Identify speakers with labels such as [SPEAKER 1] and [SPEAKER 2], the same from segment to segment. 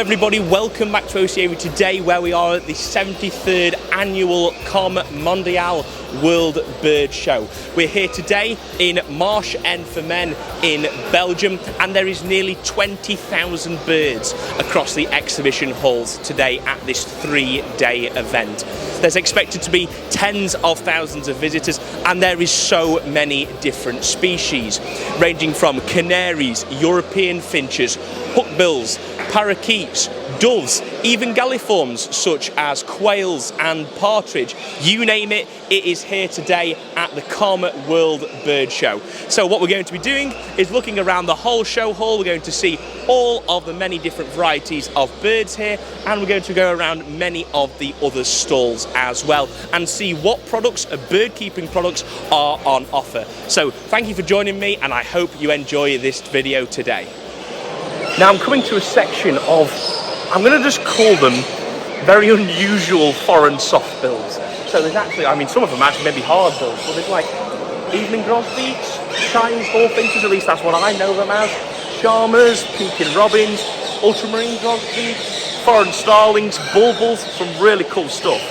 [SPEAKER 1] everybody, welcome back to Aviary today, where we are at the 73rd annual Mondial World Bird Show. We're here today in March-en-famenne in Belgium, and there is nearly 20,000 birds across the exhibition halls today at this 3-day event. There's expected to be tens of thousands of visitors, and there is so many different species, ranging from canaries, European finches, hookbills, parakeets, doves, even galliforms such as quails and partridge. You name it, it is here today at the World Bird Show. So what we're going to be doing is looking around the whole show hall. We're going to see all of the many different varieties of birds here, and we're going to go around many of the other stalls as well and see what products, bird keeping products, are on offer. So thank you for joining me, and I hope you enjoy this video today. Now I'm coming to a section of, I'm going to just call them very unusual foreign soft bills. So there's actually, I mean, some of them actually may be hard bills, but there's like evening grosbeaks, Chinese hawfinches, at least that's what I know them as, charmers, Pekin robins, ultramarine grosbeaks, foreign starlings, bulbuls, some really cool stuff.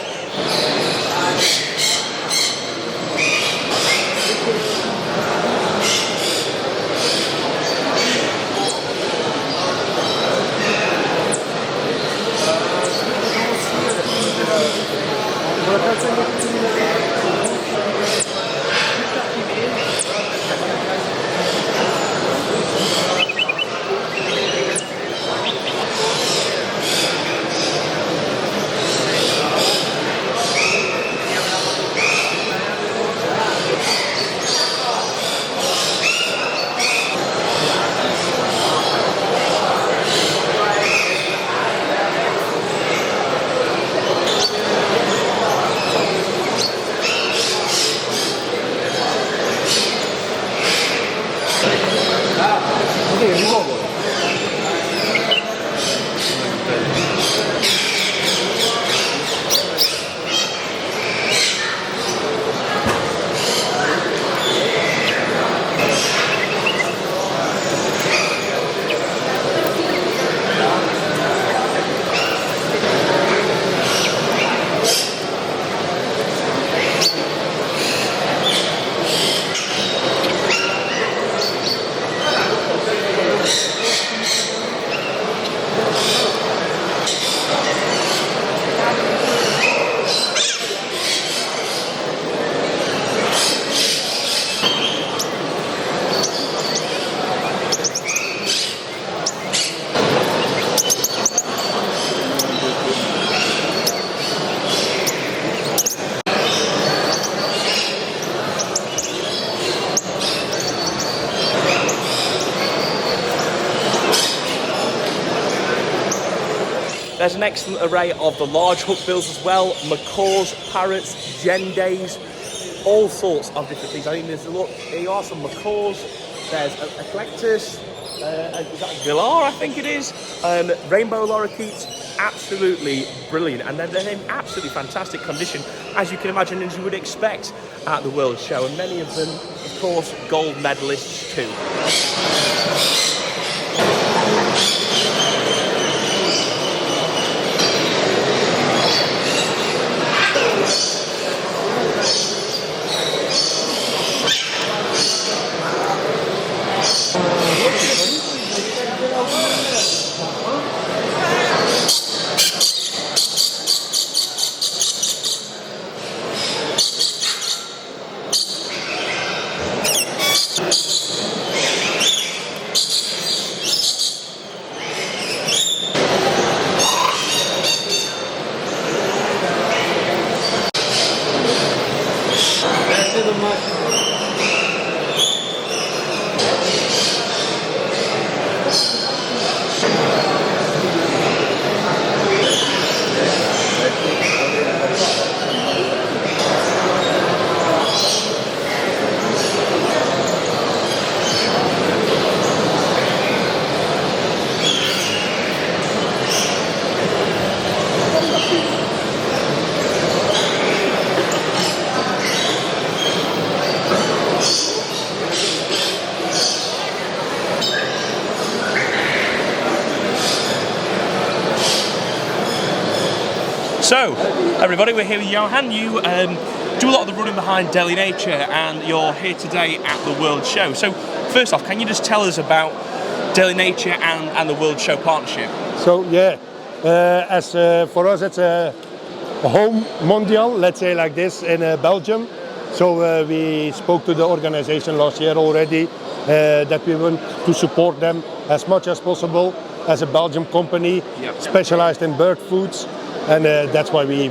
[SPEAKER 1] There's an excellent array of the large hookbills as well, macaws, parrots, gendays, all sorts of different things. I mean, there are some macaws, there's a collectus, is that a galar, I think it is, rainbow lorikeets, absolutely brilliant, and they're in absolutely fantastic condition, as you can imagine, as you would expect at the World Show, and many of them, of course, gold medalists too. So, everybody, we're here with Johan. You do a lot of the running behind Daily Nature, and you're here today at the World Show. So, first off, can you just tell us about Daily Nature and the World Show partnership?
[SPEAKER 2] So, yeah, for us, it's a home Mondial, let's say like this, in Belgium. So we spoke to the organization last year already that we want to support them as much as possible as a Belgian company specialized in bird foods, and that's why we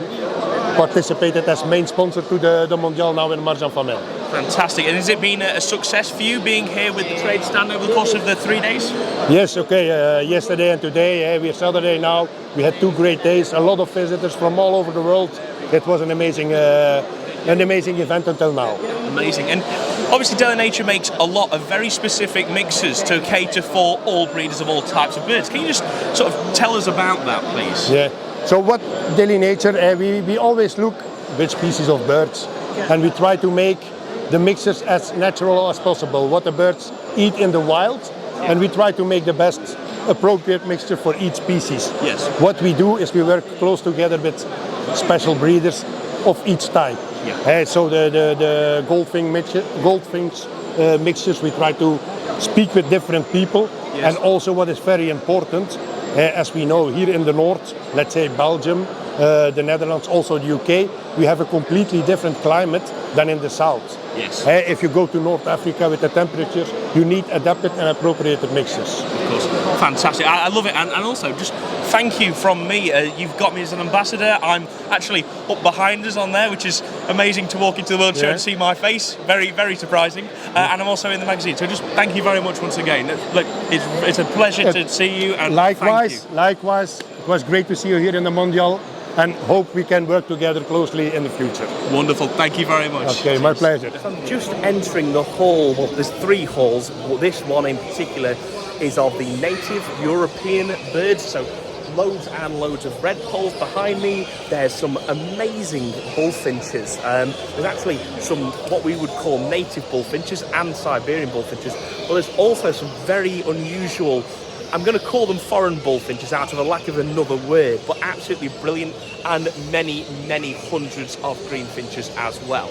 [SPEAKER 2] participated as main sponsor to the Mondial now in March-en-famenne.
[SPEAKER 1] Fantastic. And has it been a success for you being here with the trade stand over the course of the 3 days?
[SPEAKER 2] Yes, okay. Yesterday and today, we're Saturday now. We had 2 great days, a lot of visitors from all over the world. It was an amazing event until now.
[SPEAKER 1] Amazing. And obviously Daily Nature makes a lot of very specific mixes to cater for all breeders of all types of birds. Can you just sort of tell us about that, please?
[SPEAKER 2] Yeah. So what Daily Nature, we always look which species of birds, and we try to make the mixes as natural as possible, what the birds eat in the wild, and we try to make the best appropriate mixture for each species.
[SPEAKER 1] Yes.
[SPEAKER 2] What we do is we work close together with special breeders of each type.
[SPEAKER 1] Yeah.
[SPEAKER 2] So the goldfinch mixtures, we try to speak with different people.
[SPEAKER 1] Yes.
[SPEAKER 2] And also what is very important, as we know here in the north, let's say Belgium, the Netherlands, also the UK, we have a completely different climate than in the south.
[SPEAKER 1] Yes.
[SPEAKER 2] If you go to North Africa with the temperatures, you need adapted and appropriate mixes.
[SPEAKER 1] Of course. Fantastic. I love it. And also, just thank you from me. You've got me as an ambassador. I'm actually up behind us on there, which is amazing to walk into the World Show and see my face. Very, very surprising. And I'm also in the magazine. So just thank you very much once again. Look, it's a pleasure to see you. And
[SPEAKER 2] likewise,
[SPEAKER 1] thank you.
[SPEAKER 2] Likewise. It was great to see you here in the Mondial, and hope we can work together closely in the future.
[SPEAKER 1] Wonderful. Thank you very much.
[SPEAKER 2] Okay, my pleasure.
[SPEAKER 1] I'm just entering the hall. Well, there's 3 halls. Well, this one in particular is of the native European birds. So loads and loads of redpolls behind me. There's some amazing bullfinches. There's actually some what we would call native bullfinches and Siberian bullfinches. Well, there's also some very unusual, I'm going to call them foreign bullfinches out of a lack of another word, but absolutely brilliant, and many, many hundreds of greenfinches as well.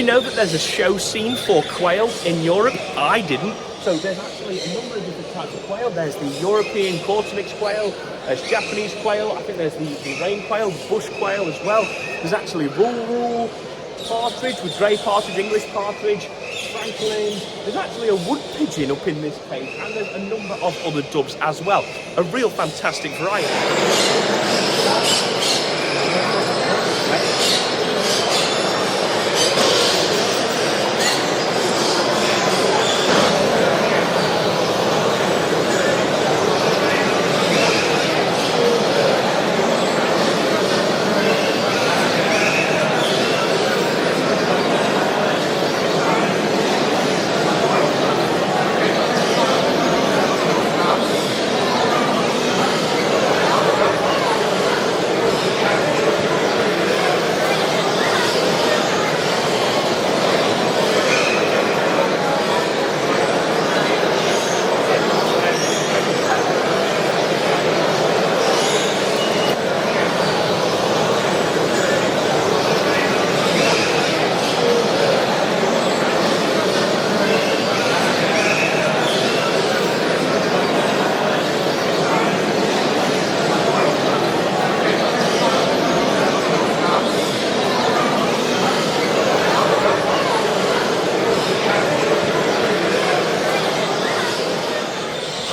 [SPEAKER 1] you know that there's a show scene for quail in Europe? I didn't. So there's actually a number of different types of quail. There's the European quarter-mix quail, there's Japanese quail, I think there's the rain quail, bush quail as well. There's actually rural partridge with grey partridge, English partridge, francolin. There's actually a wood pigeon up in this cage, and there's a number of other doves as well. A real fantastic variety.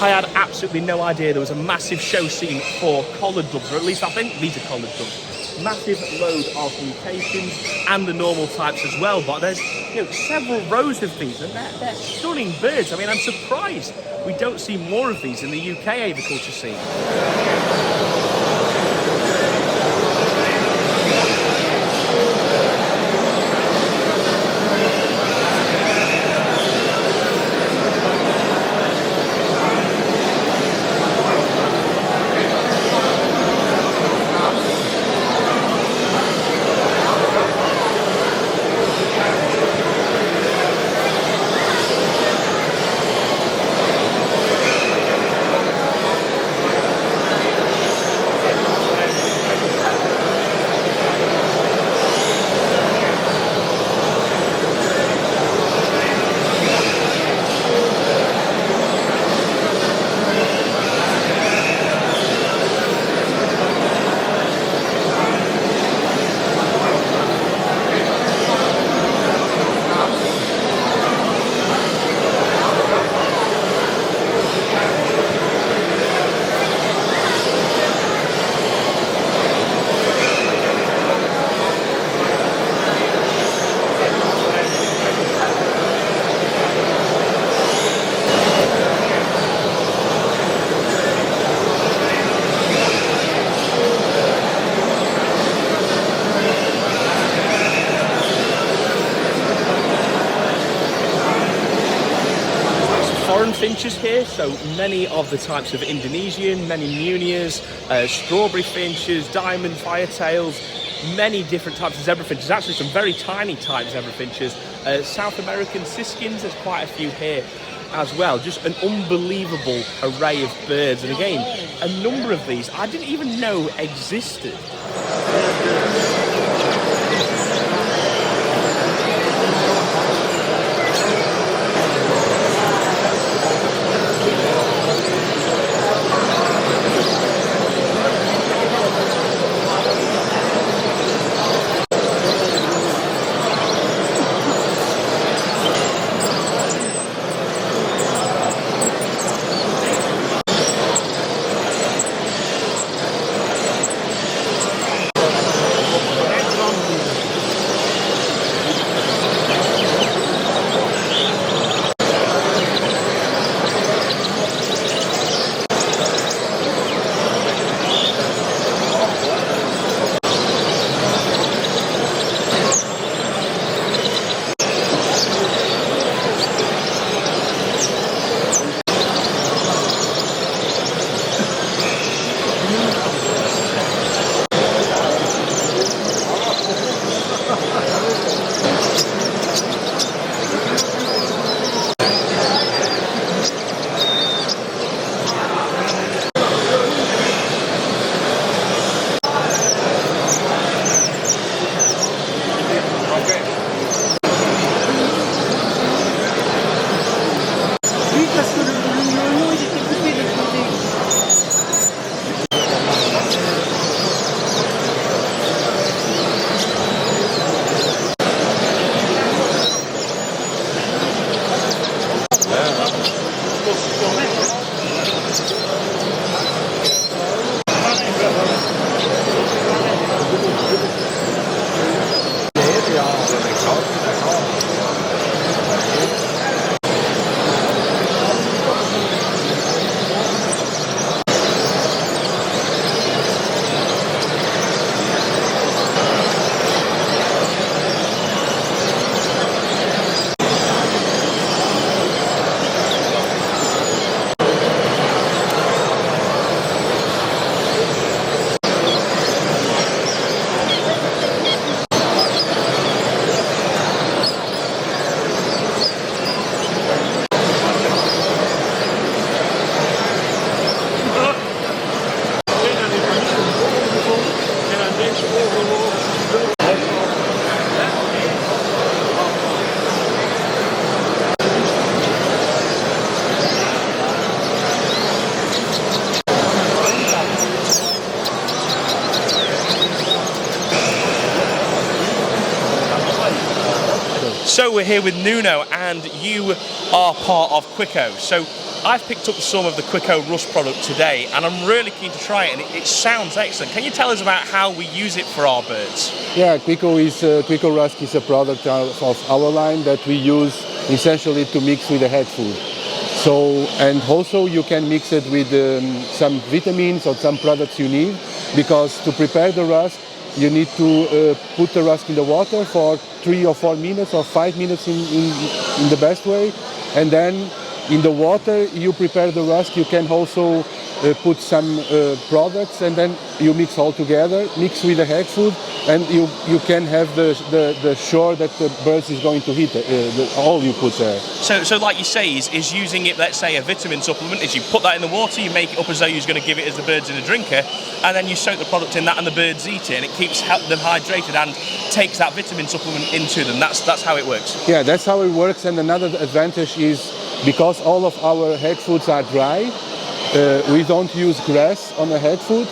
[SPEAKER 1] I had absolutely no idea there was a massive show scene for collared doves, or at least I think these are collared doves. Massive load of mutations and the normal types as well, but there's several rows of these, and they're stunning birds. I mean, I'm surprised we don't see more of these in the UK aviculture scene. Finches here, so many of the types of Indonesian, many Munias, strawberry finches, diamond firetails, many different types of zebra finches, actually some very tiny type zebra finches, South American siskins, there's quite a few here as well. Just an unbelievable array of birds, and again, a number of these I didn't even know existed. So we're here with Nuno, and you are part of Quail. So I've picked up some of the Quail Rust product today, and I'm really keen to try it, and it sounds excellent. Can you tell us about how we use it for our birds?
[SPEAKER 3] Yeah, Quail Rust is a product of our line that we use essentially to mix with the head food. So, and also you can mix it with some vitamins or some products you need, because to prepare the rust, you need to put the rust in the water for 3 or 4 minutes or 5 minutes in the best way. And then in the water you prepare the rust. You can also put some products, and then you mix all together, mix with the head food, and you can have the shore that the birds is going to eat, all you put there.
[SPEAKER 1] So like you say, is using it, let's say a vitamin supplement, is you put that in the water, you make it up as though you're going to give it as the birds in a drinker, and then you soak the product in that and the birds eat it, and it keeps them hydrated and takes that vitamin supplement into them. That's how it works.
[SPEAKER 3] Yeah, that's how it works. And another advantage is, because all of our head foods are dry, we don't use grass on the head food.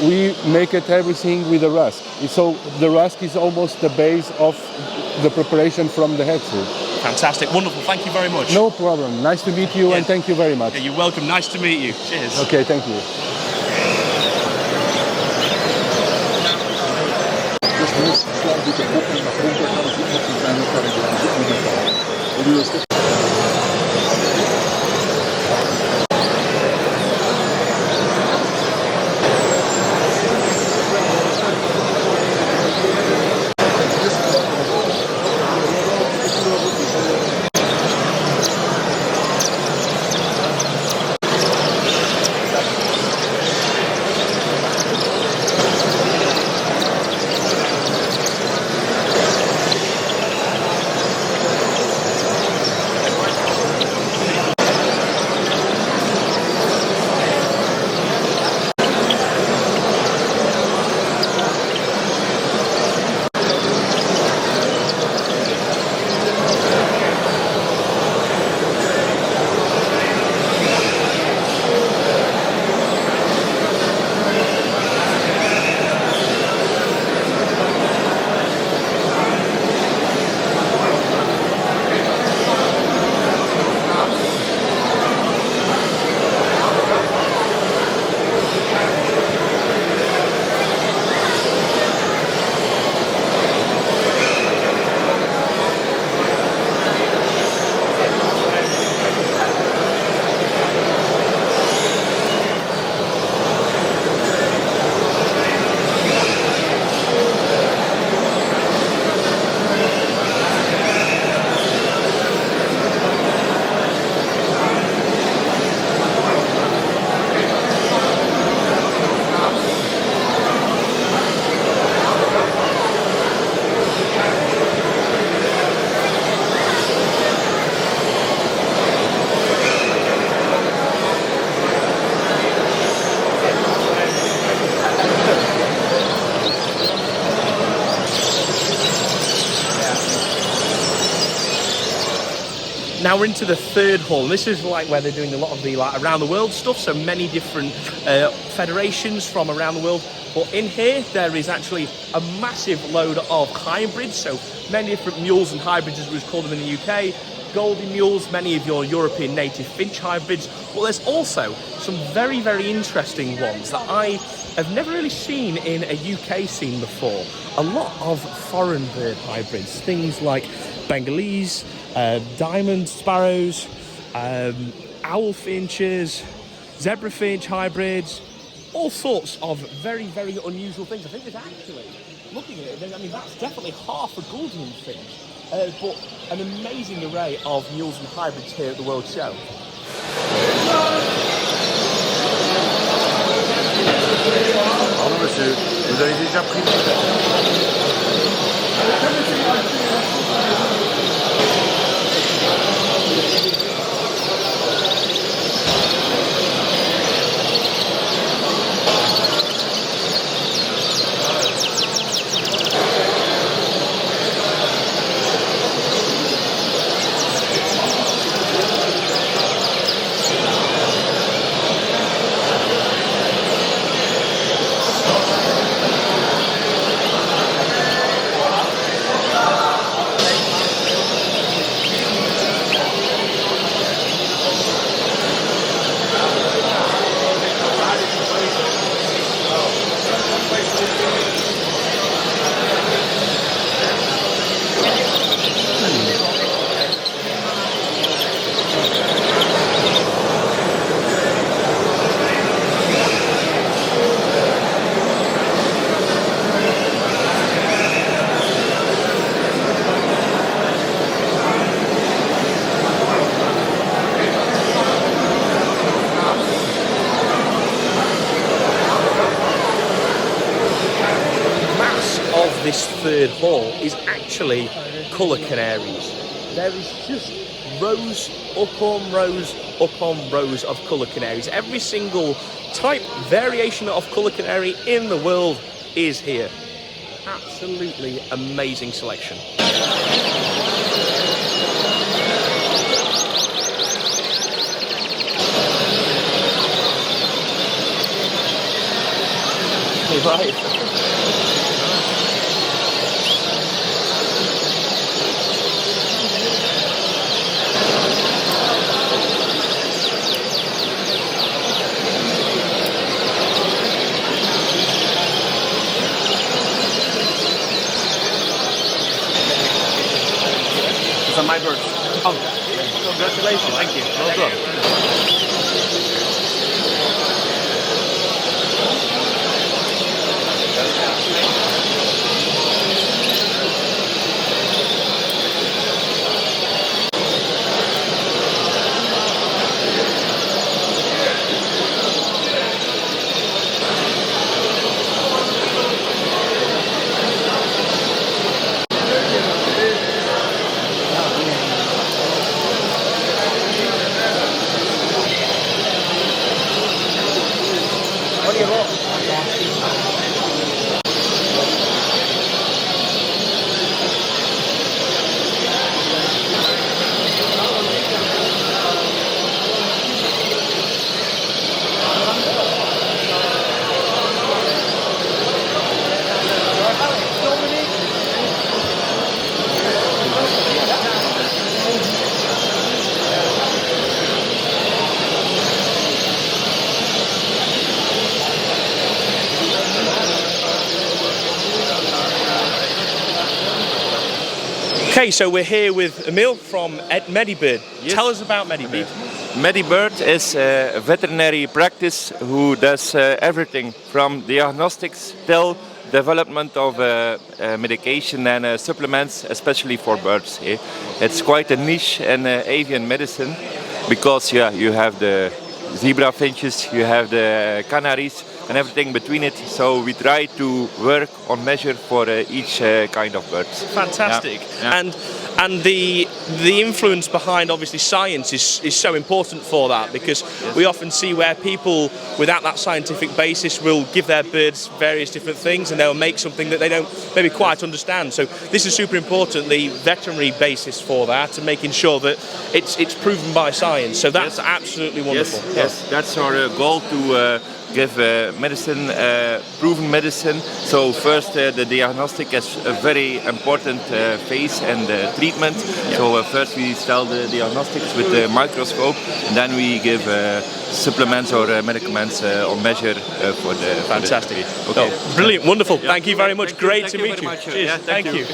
[SPEAKER 3] We make it everything with the rusk. So the rusk is almost the base of the preparation from the head food.
[SPEAKER 1] Fantastic, wonderful, thank you very much.
[SPEAKER 3] No problem, nice to meet you, and thank you very much.
[SPEAKER 1] Yeah, you're welcome, nice to meet you. Cheers.
[SPEAKER 3] Okay, thank you.
[SPEAKER 1] Now we're into the third hall, and this is like where they're doing a lot of the around the world stuff, so many different federations from around the world. But in here there is actually a massive load of hybrids, so many different mules and hybrids, as we call them in the UK, Goldie mules, many of your European native Finch hybrids. But there's also some very, very interesting ones that I have never really seen in a UK scene before. A lot of foreign bird hybrids, things like Bengalese, diamond sparrows, owl finches, zebra finch hybrids, all sorts of very, very unusual things. I think there's actually, looking at it, I mean, that's definitely half a golden finch, but an amazing array of mules and hybrids here at the World Show.
[SPEAKER 4] Pardon monsieur, vous avez déjà pris...
[SPEAKER 1] this third hall is actually colour canaries. There is just rows upon rows of colour canaries. Every single type, variation of colour canary in the world is here. Absolutely amazing selection. Right. These are my birds. Oh, congratulations. Thank you. Well done. Okay, so we're here with Emil from Medibird.
[SPEAKER 5] Yes.
[SPEAKER 1] Tell us about Medibird.
[SPEAKER 5] Medibird is a veterinary practice who does everything from diagnostics till development of medication and supplements, especially for birds. It's quite a niche in avian medicine because you have the zebra finches, you have the canaries and everything between it. So we try to work on measure for each kind of birds.
[SPEAKER 1] Fantastic.
[SPEAKER 5] Yeah.
[SPEAKER 1] And the influence behind obviously science is so important for that, because we often see where people without that scientific basis will give their birds various different things and they'll make something that they don't maybe quite understand. So this is super important, the veterinary basis for that, and making sure that it's proven by science. So that's absolutely wonderful.
[SPEAKER 5] Yes, that's our goal, to give medicine, proven medicine. So first the diagnostic is a very important phase and treatment. So first we start the diagnostics with the microscope, and then we give supplements or medicaments on measure for the
[SPEAKER 1] Fantastic.
[SPEAKER 5] For the okay.
[SPEAKER 1] Oh, brilliant, wonderful.
[SPEAKER 5] Yeah.
[SPEAKER 1] Thank you very much.
[SPEAKER 5] Thank you.
[SPEAKER 1] Great
[SPEAKER 5] Thank
[SPEAKER 1] to
[SPEAKER 5] you
[SPEAKER 1] meet
[SPEAKER 5] very
[SPEAKER 1] you.
[SPEAKER 5] much.
[SPEAKER 1] Cheers.
[SPEAKER 5] Yeah,
[SPEAKER 1] thank you.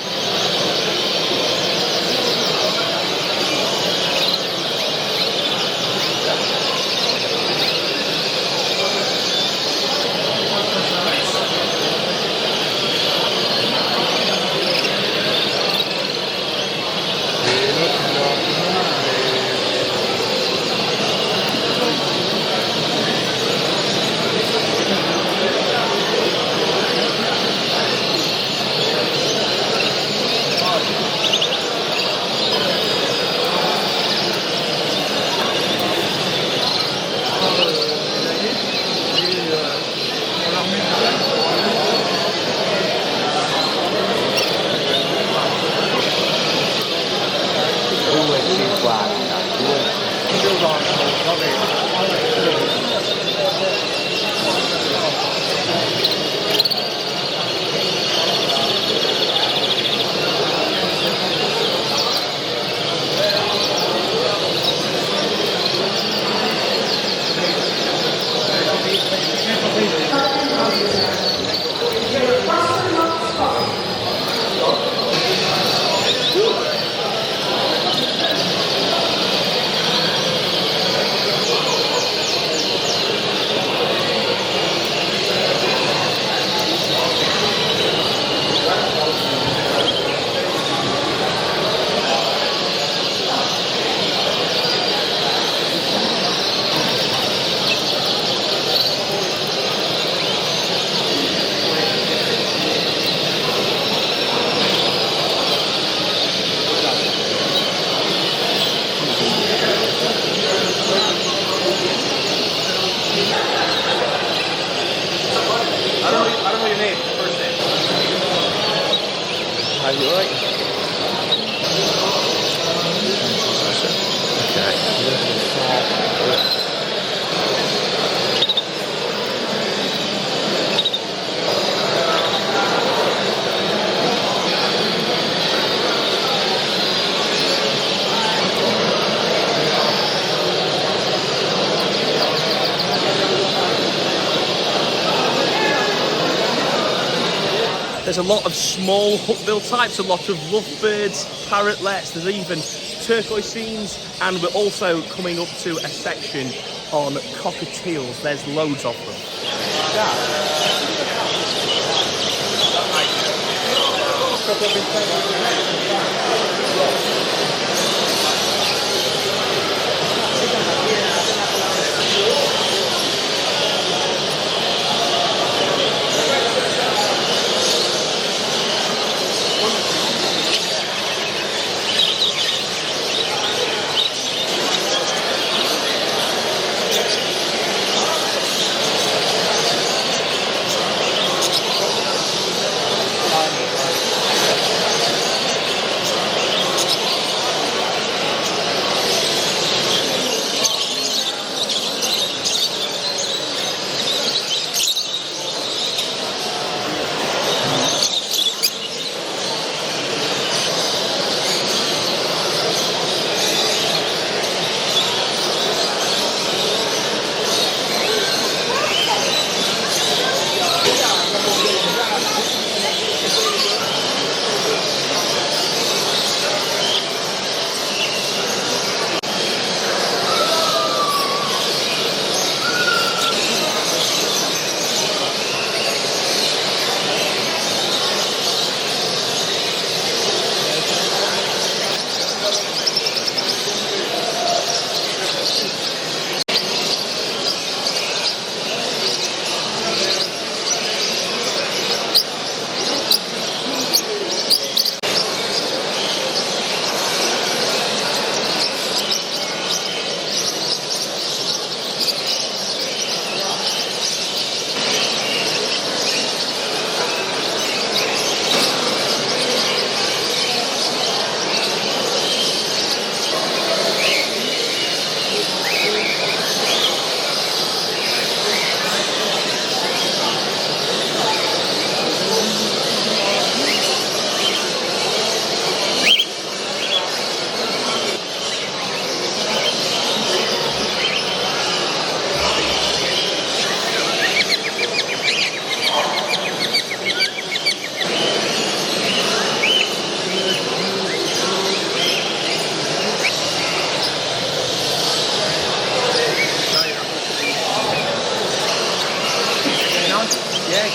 [SPEAKER 1] Are you alright? There's a lot of small hookbill types, a lot of lovebirds, parrotlets, there's even turquoisines, and we're also coming up to a section on cockatiels. There's loads of them.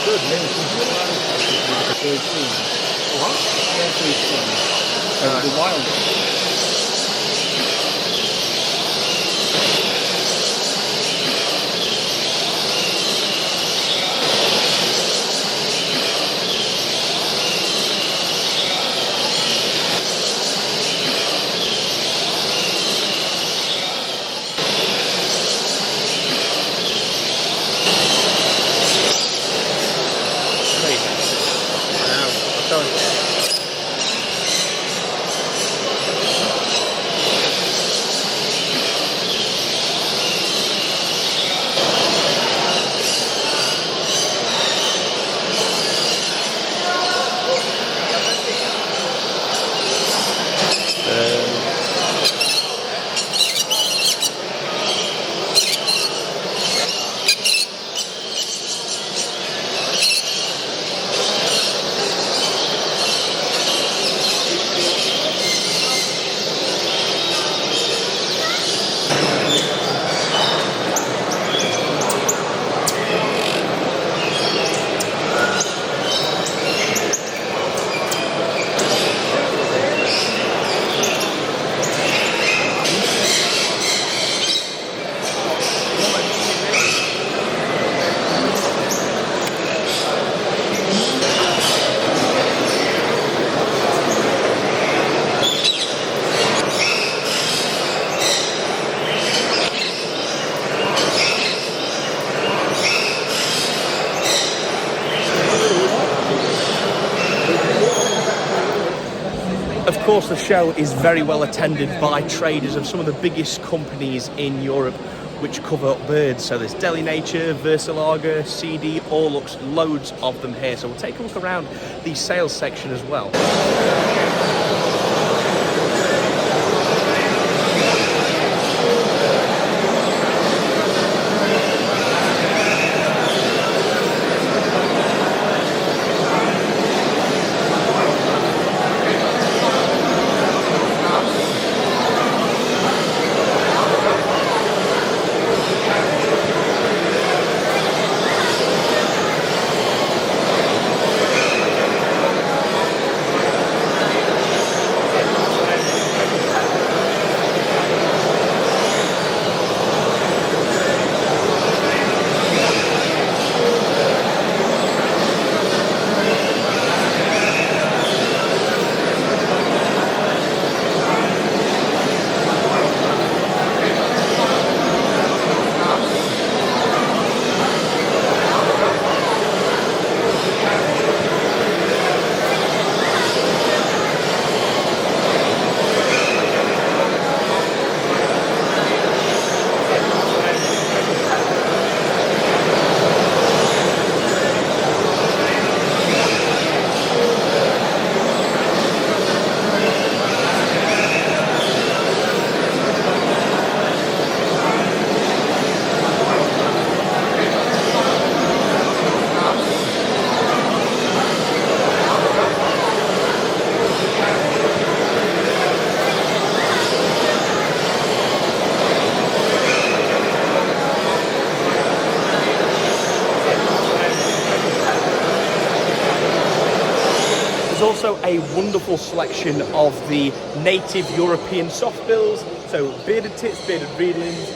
[SPEAKER 3] Good, man. What? The wild.
[SPEAKER 1] course, the show is very well attended by traders of some of the biggest companies in Europe which cover birds. So there's Deli Nature, Versalager, CD, Orlux, loads of them here. So we'll take a look around the sales section as well. Also a wonderful selection of the native European softbills, so bearded tits, bearded breedlings,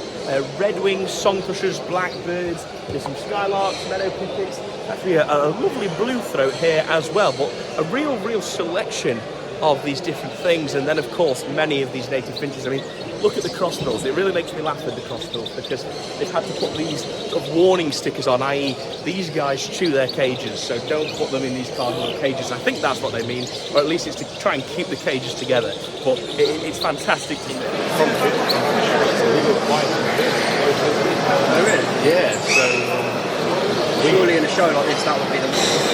[SPEAKER 1] redwings, songthrushes, blackbirds, there's some skylarks, meadow pipits, actually a lovely blue throat here as well, but a real selection of these different things. And then of course many of these native finches. I mean, look at the crossbills. It really makes me laugh at the crossbills because they've had to put these sort of warning stickers on, i.e. these guys chew their cages, so don't put them in these cardboard cages. I think that's what they mean, or at least it's to try and keep the cages together. But it's fantastic to me.
[SPEAKER 4] Oh, really?
[SPEAKER 1] Yeah, so
[SPEAKER 4] Surely in a show like this, that would be the...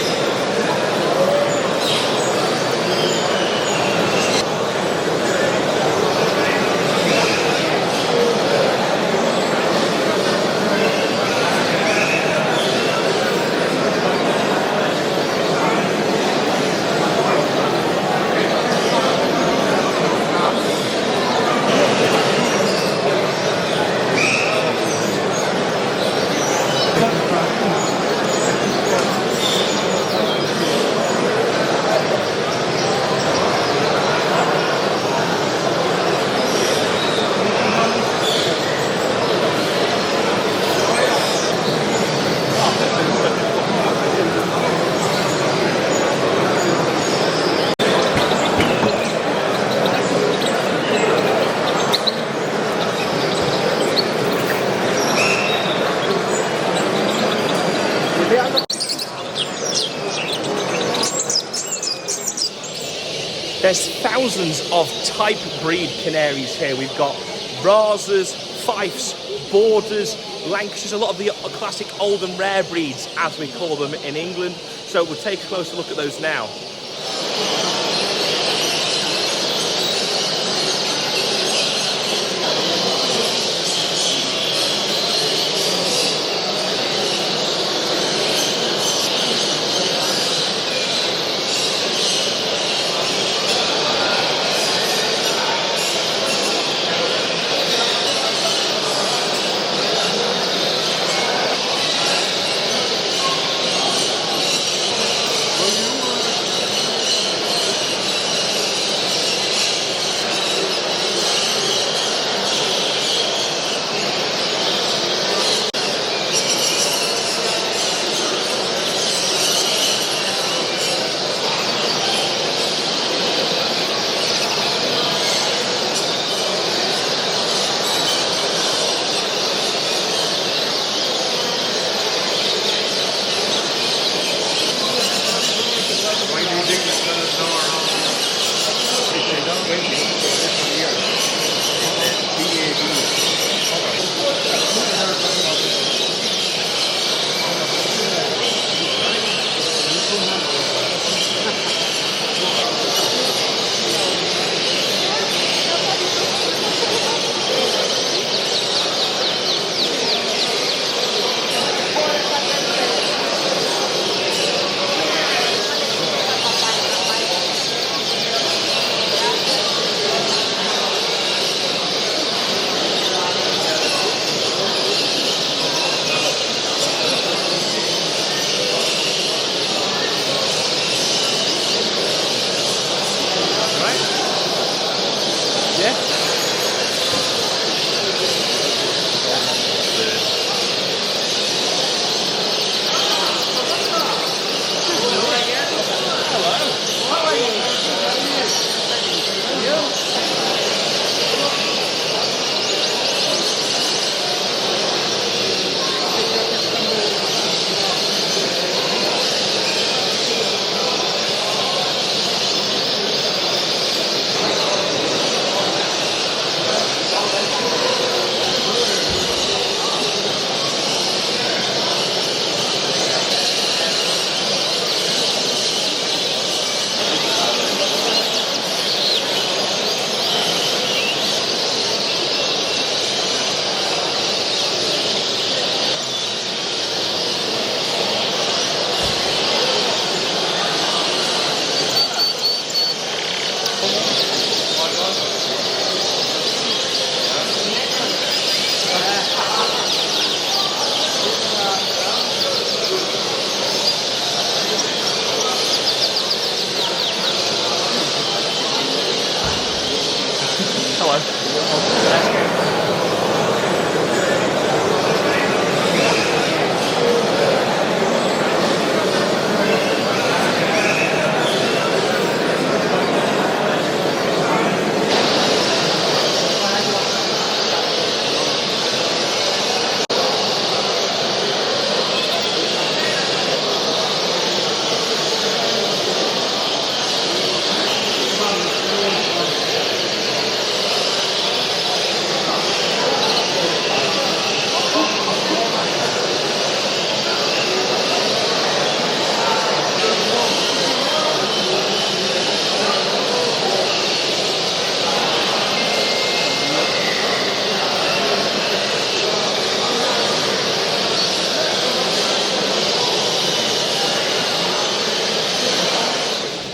[SPEAKER 1] There's thousands of type breed canaries here. We've got Rasers, Fifes, Borders, Lancashires, a lot of the classic old and rare breeds, as we call them in England. So we'll take a closer look at those now.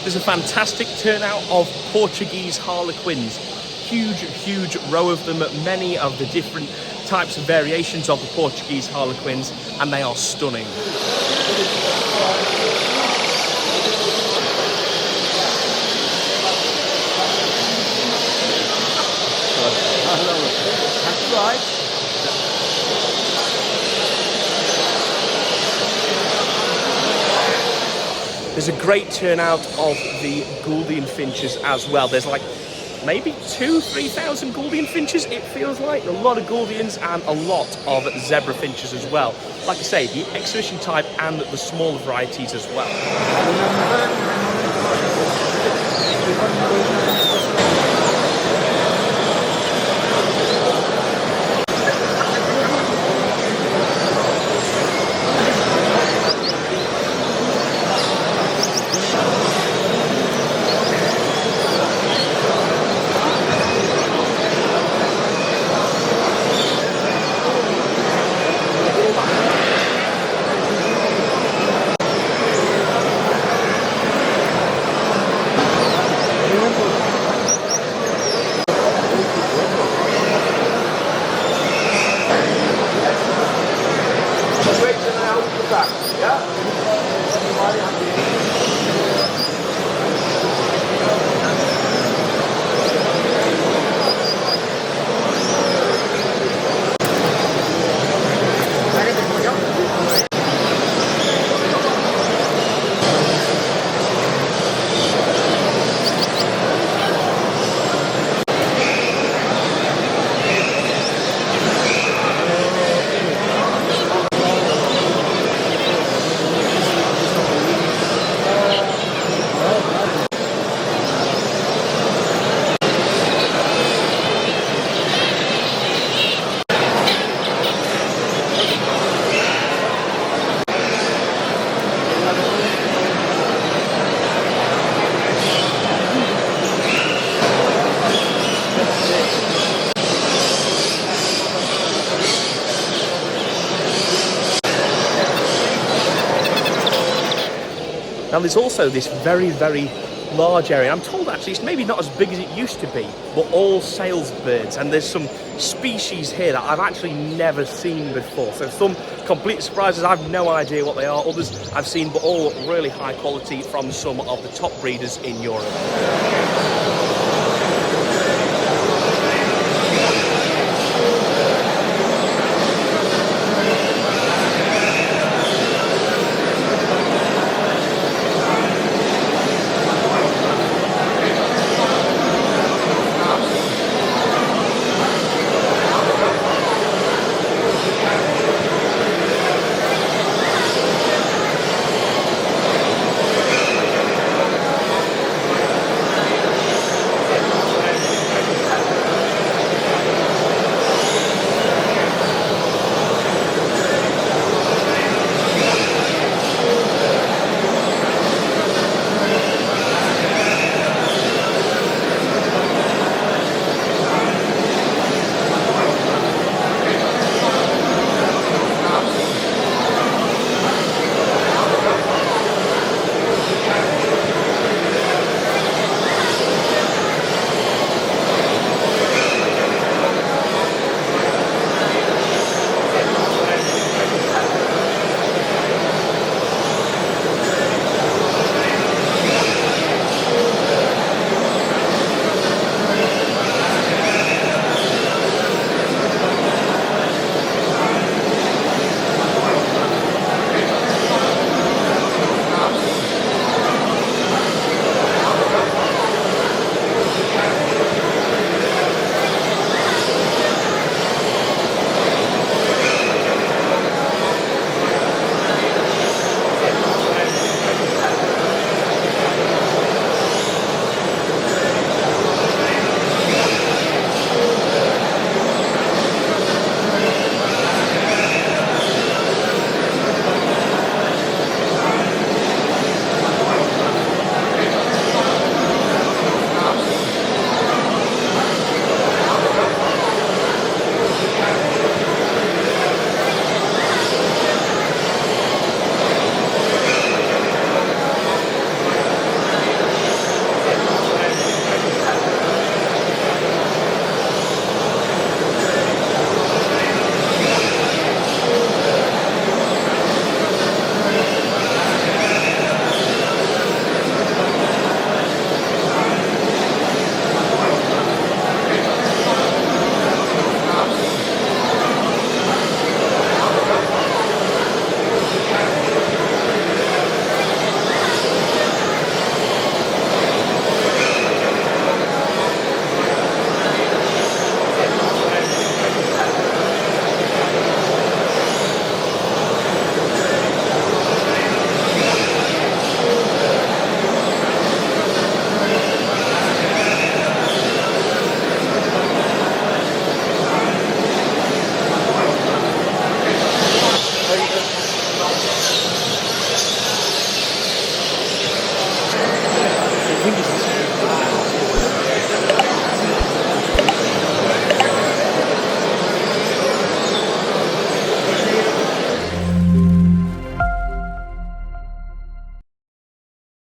[SPEAKER 1] There's a fantastic turnout of Portuguese harlequins. Huge row of them, many of the different types of variations of the Portuguese harlequins, and they are stunning.
[SPEAKER 4] That's right.
[SPEAKER 1] There's a great turnout of the Gouldian finches as well. There's like maybe 2,000-3,000 Gouldian finches, it feels like. A lot of Gouldians and a lot of zebra finches as well. Like I say, the exhibition type and the smaller varieties as well. Now there's also this very large area. I'm told actually it's maybe not as big as it used to be, but all sales birds, and there's some species here that I've actually never seen before. So some complete surprises, I've no idea what they are. Others I've seen, but all really high quality from some of the top breeders in Europe.